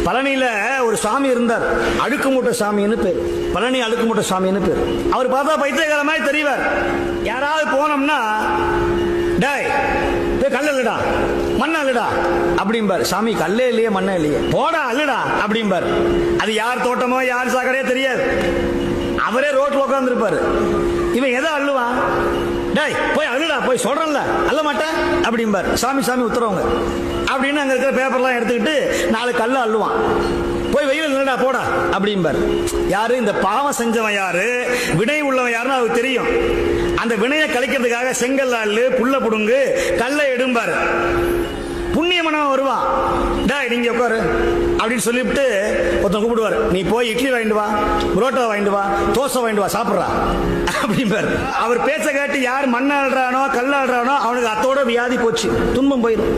பழனியில ஒரு சாமி இருந்தார், அழுக்குமூட்டை சாமின்னு பேர். பழனி அழுக்குமூட்டை சாமின்னு பேர். அவர் பார்த்தா பைத்தியக்கார மாதிரி தெரிவார். யாராவது போனோம்னா, டேய் கல்ல இல்லடா, மண்ண இல்லடா அப்படிம்பார். சாமி கல்லே இல்லையே மண்ணே இல்லையே, போடா அல்லடா அப்படிம்பார். அது யார் தோட்டமோ யார் சாக்கடையோ தெரியாது. அவரே ரோட்ல உட்காந்துருப்பாரு. இவன் எதை அள்ளுவான்? டேய் போய் அழுடா, போய் சொல்றேன்ல, அல்ல மாட்டேன் அப்படிம்பார். சாமி சாமி உத்தரவுங்க அப்படின்னு அங்க இருக்கிற பேப்பர்லாம் எடுத்துக்கிட்டு 4 கல்ல அள்ளுவான். போய் வெயில் இல்லடா போடா அப்படிம்பார். யாரு? இந்த பாவம் செஞ்சவன் யாரு, வினை உள்ளவன் யாருன்னு அவருக்கு தெரியும். அந்த வினையை கழிக்கிறதுக்காக செங்கல் அள்ளு, புல்ல புடுங்கு, கல்லை எடும்பாரு. புண்ணியமனவன் வருவான், டேய் நீங்க உட்காரு அப்படின்னு சொல்லிவிட்டு ஒருத்தன் கூப்பிடுவார். நீ போய் இட்லி வாங்கிட்டு வா, புரோட்டா வாங்கிட்டு வா, தோசை வாங்கிட்டு வா, சாப்பிட்றா அப்படிம்பார். அவர் பேச்ச கேட்டு யார் மண்ண ஆடுறானோ கல்ல ஆடுறானோ அவனுக்கு அத்தோட வியாதி போச்சு, துன்பம் போயிடும்.